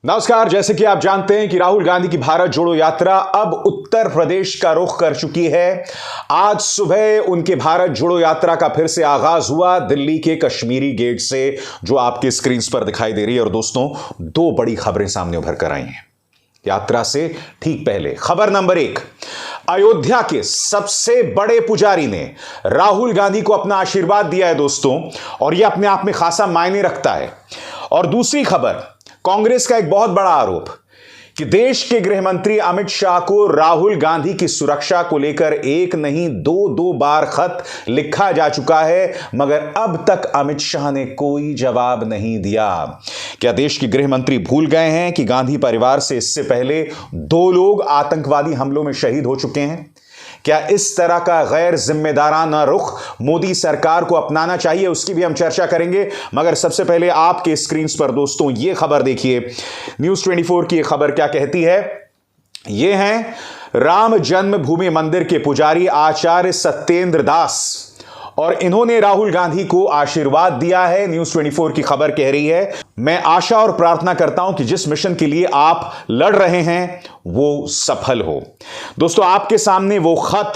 नमस्कार। जैसे कि आप जानते हैं कि राहुल गांधी की भारत जोड़ो यात्रा अब उत्तर प्रदेश का रुख कर चुकी है। आज सुबह उनके भारत जोड़ो यात्रा का फिर से आगाज हुआ दिल्ली के कश्मीरी गेट से, जो आपके स्क्रीन पर दिखाई दे रही है। और दोस्तों, दो बड़ी खबरें सामने उभर कर आई हैं यात्रा से ठीक पहले। खबर नंबर 1, अयोध्या के सबसे बड़े पुजारी ने राहुल गांधी को अपना आशीर्वाद दिया है दोस्तों, और यह अपने आप में खासा मायने रखता है। और दूसरी खबर, कांग्रेस का एक बहुत बड़ा आरोप कि देश के गृह मंत्री अमित शाह को राहुल गांधी की सुरक्षा को लेकर एक नहीं दो बार खत लिखा जा चुका है, मगर अब तक अमित शाह ने कोई जवाब नहीं दिया। क्या देश के गृह मंत्री भूल गए हैं कि गांधी परिवार से इससे पहले 2 लोग आतंकवादी हमलों में शहीद हो चुके हैं? क्या इस तरह का गैर जिम्मेदाराना रुख मोदी सरकार को अपनाना चाहिए? उसकी भी हम चर्चा करेंगे, मगर सबसे पहले आपके स्क्रीन पर दोस्तों ये खबर देखिए। न्यूज़ 24 की ये खबर क्या कहती है? ये हैं राम जन्मभूमि मंदिर के पुजारी आचार्य सत्येंद्र दास, और इन्होंने राहुल गांधी को आशीर्वाद दिया है। न्यूज़ 24 की खबर कह रही है, मैं आशा और प्रार्थना करता हूं कि जिस मिशन के लिए आप लड़ रहे हैं वो सफल हो। दोस्तों, आपके सामने वो खत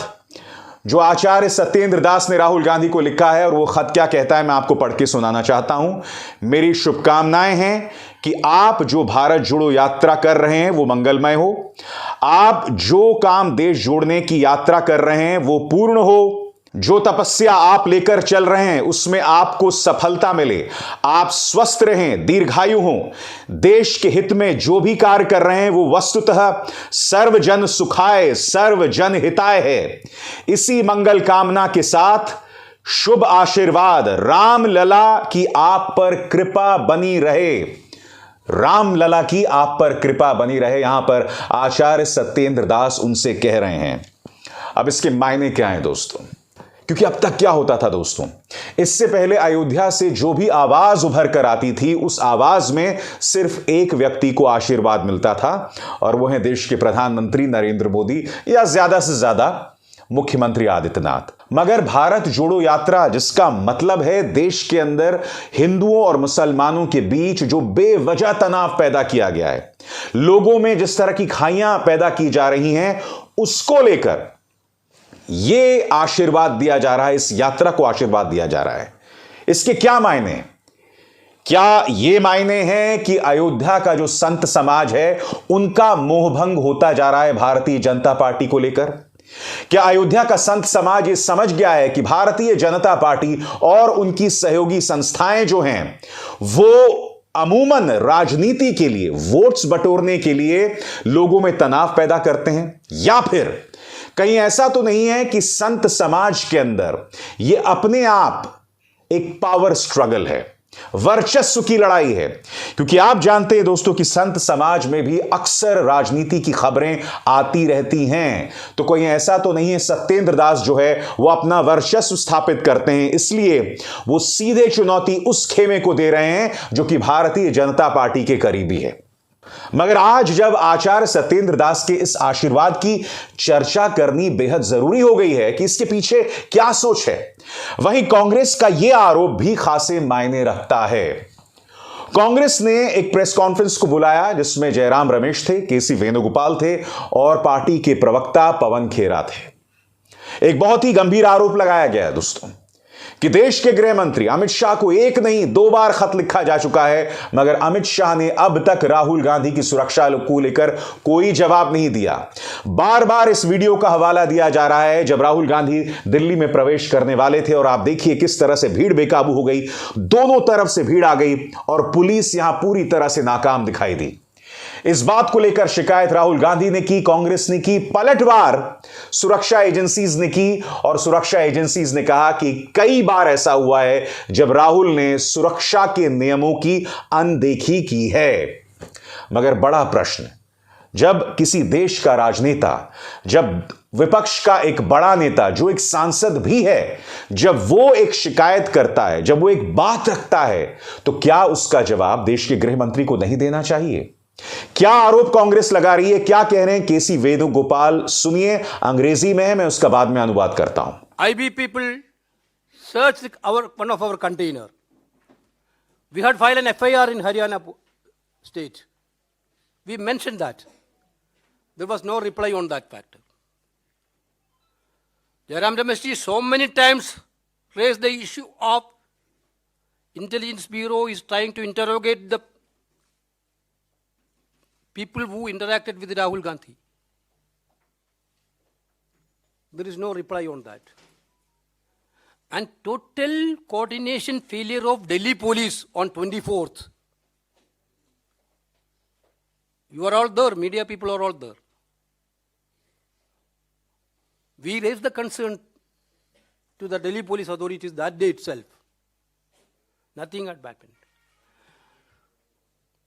जो आचार्य सत्येंद्र दास ने राहुल गांधी को लिखा है, और वो खत क्या कहता है मैं आपको पढ़ के सुनाना चाहता हूं। मेरी शुभकामनाएं हैं कि आप जो भारत जोड़ो यात्रा कर रहे हैं वो मंगलमय हो। आप जो काम देश जोड़ने की यात्रा कर रहे हैं वो पूर्ण हो। जो तपस्या आप लेकर चल रहे हैं उसमें आपको सफलता मिले। आप स्वस्थ रहें, दीर्घायु हों। देश के हित में जो भी कार्य कर रहे हैं वो वस्तुतः सर्वजन सुखाय सर्वजन हिताय है। इसी मंगल कामना के साथ शुभ आशीर्वाद, राम लला की आप पर कृपा बनी रहे। राम लला की आप पर कृपा बनी रहे, यहां पर आचार्य सत्येंद्र दास उनसे कह रहे हैं। अब इसके मायने क्या हैं दोस्तों? क्योंकि अब तक क्या होता था दोस्तों, इससे पहले अयोध्या से जो भी आवाज उभर कर आती थी उस आवाज में सिर्फ एक व्यक्ति को आशीर्वाद मिलता था, और वो है देश के प्रधानमंत्री नरेंद्र मोदी, या ज्यादा से ज्यादा मुख्यमंत्री आदित्यनाथ। मगर भारत जोड़ो यात्रा, जिसका मतलब है देश के अंदर हिंदुओं और मुसलमानों के बीच जो बेवजह तनाव पैदा किया गया है, लोगों में जिस तरह की खाइयां पैदा की जा रही हैं, उसको लेकर यह आशीर्वाद दिया जा रहा है, इस यात्रा को आशीर्वाद दिया जा रहा है। इसके क्या मायने? क्या यह मायने हैं कि अयोध्या का जो संत समाज है उनका मोहभंग होता जा रहा है भारतीय जनता पार्टी को लेकर? क्या अयोध्या का संत समाज यह समझ गया है कि भारतीय जनता पार्टी और उनकी सहयोगी संस्थाएं जो हैं वो अमूमन राजनीति के लिए, वोट्स बटोरने के लिए लोगों में तनाव पैदा करते हैं? या फिर कहीं ऐसा तो नहीं है कि संत समाज के अंदर यह अपने आप एक पावर स्ट्रगल है, वर्चस्व की लड़ाई है? क्योंकि आप जानते हैं दोस्तों कि संत समाज में भी अक्सर राजनीति की खबरें आती रहती हैं। तो कोई ऐसा तो नहीं है सत्येंद्र दास जो है वो अपना वर्चस्व स्थापित करते हैं, इसलिए वो सीधे चुनौती उस खेमे को दे रहे हैं जो कि भारतीय जनता पार्टी के करीबी है। मगर आज जब आचार्य सत्येंद्र दास के इस आशीर्वाद की चर्चा करनी बेहद जरूरी हो गई है कि इसके पीछे क्या सोच है, वहीं कांग्रेस का यह आरोप भी खासे मायने रखता है। कांग्रेस ने एक प्रेस कॉन्फ्रेंस को बुलाया जिसमें जयराम रमेश थे, केसी वेणुगोपाल थे और पार्टी के प्रवक्ता पवन खेरा थे। एक बहुत ही गंभीर आरोप लगाया गया है दोस्तों कि देश के गृह मंत्री अमित शाह को एक नहीं 2 बार खत लिखा जा चुका है, मगर अमित शाह ने अब तक राहुल गांधी की सुरक्षा को लेकर कोई जवाब नहीं दिया। बार बार इस वीडियो का हवाला दिया जा रहा है जब राहुल गांधी दिल्ली में प्रवेश करने वाले थे, और आप देखिए किस तरह से भीड़ बेकाबू हो गई, दोनों तरफ से भीड़ आ गई और पुलिस यहां पूरी तरह से नाकाम दिखाई दी। इस बात को लेकर शिकायत राहुल गांधी ने की, कांग्रेस ने की, पलटवार सुरक्षा एजेंसीज ने की, और सुरक्षा एजेंसीज ने कहा कि कई बार ऐसा हुआ है जब राहुल ने सुरक्षा के नियमों की अनदेखी की है। मगर बड़ा प्रश्न, जब किसी देश का राजनेता, जब विपक्ष का एक बड़ा नेता जो एक सांसद भी है, जब वो एक शिकायत करता है, जब वो एक बात रखता है, तो क्या उसका जवाब देश के गृह मंत्री को नहीं देना चाहिए? क्या आरोप कांग्रेस लगा रही है, क्या कह रहे हैं केसी वेणुगोपाल, सुनिए। अंग्रेजी में है, मैं उसका बाद में अनुवाद करता हूं। IB people searched one of our container. We had filed an FIR in Haryana state. We mentioned that. There was no reply on that factor. Jairam Ramesh so many times raised the issue of Intelligence Bureau is trying to interrogate the people who interacted with Rahul Gandhi. There is no reply on that. And total coordination failure of Delhi police on 24th. You are all there, media people are all there. We raised the concern to the Delhi police authorities that day itself. Nothing had happened.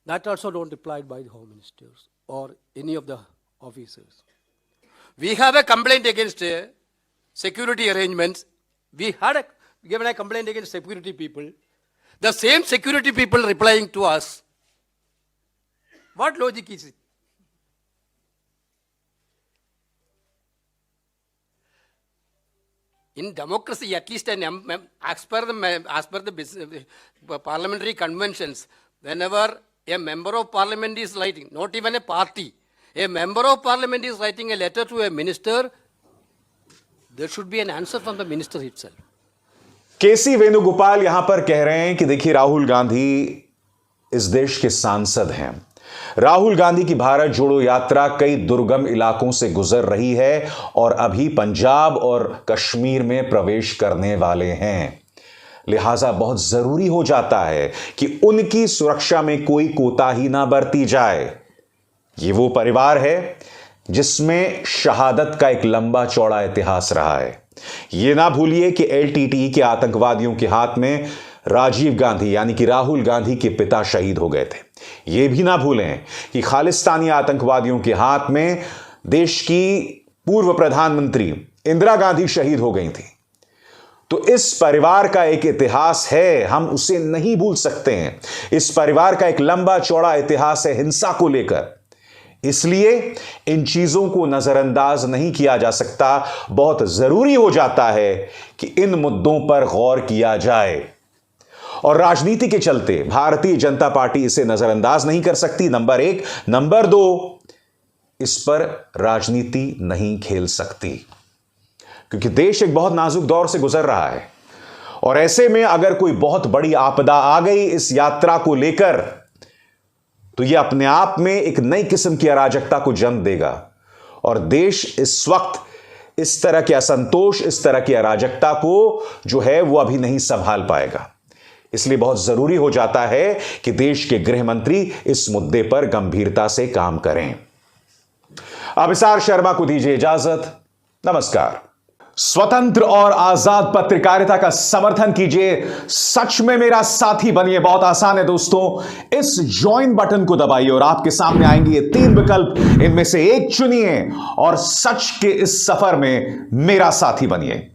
That also not replied by the Home Ministers or any of the officers. We have a complaint against security arrangements. We had given a complaint against security people. The same security people replying to us. What logic is it? In democracy, at least as per the parliamentary conventions, whenever a member of parliament is writing, not even a party, a member of parliament is writing a letter to a minister, there should be an answer from the minister itself. केसी वेणुगोपाल यहां पर कह रहे हैं कि देखिए राहुल गांधी इस देश के सांसद हैं। राहुल गांधी की भारत जोड़ो यात्रा कई दुर्गम इलाकों से गुजर रही है और अभी पंजाब और कश्मीर में प्रवेश करने वाले हैं। लिहाजा बहुत जरूरी हो जाता है कि उनकी सुरक्षा में कोई कोताही ना बरती जाए। ये वो परिवार है जिसमें शहादत का एक लंबा चौड़ा इतिहास रहा है। यह ना भूलिए कि एलटीटीई के आतंकवादियों के हाथ में राजीव गांधी यानी कि राहुल गांधी के पिता शहीद हो गए थे। यह भी ना भूलें कि खालिस्तानी आतंकवादियों के हाथ में देश की पूर्व प्रधानमंत्री इंदिरा गांधी शहीद हो गई थी। तो इस परिवार का एक इतिहास है, हम उसे नहीं भूल सकते हैं। इस परिवार का एक लंबा चौड़ा इतिहास है हिंसा को लेकर, इसलिए इन चीजों को नजरअंदाज नहीं किया जा सकता। बहुत जरूरी हो जाता है कि इन मुद्दों पर गौर किया जाए और राजनीति के चलते भारतीय जनता पार्टी इसे नजरअंदाज नहीं कर सकती, नंबर एक। नंबर दो, इस पर राजनीति नहीं खेल सकती क्योंकि देश एक बहुत नाजुक दौर से गुजर रहा है और ऐसे में अगर कोई बहुत बड़ी आपदा आ गई इस यात्रा को लेकर तो यह अपने आप में एक नई किस्म की अराजकता को जन्म देगा और देश इस वक्त इस तरह के असंतोष, इस तरह की अराजकता को जो है वो अभी नहीं संभाल पाएगा। इसलिए बहुत जरूरी हो जाता है कि देश के गृह मंत्री इस मुद्दे पर गंभीरता से काम करें। अभिसार शर्मा को दीजिए इजाजत। नमस्कार। स्वतंत्र और आजाद पत्रकारिता का समर्थन कीजिए, सच में मेरा साथी बनिए। बहुत आसान है दोस्तों, इस ज्वाइन बटन को दबाइए और आपके सामने आएंगे ये 3 विकल्प, इनमें से एक चुनिए और सच के इस सफर में मेरा साथी बनिए।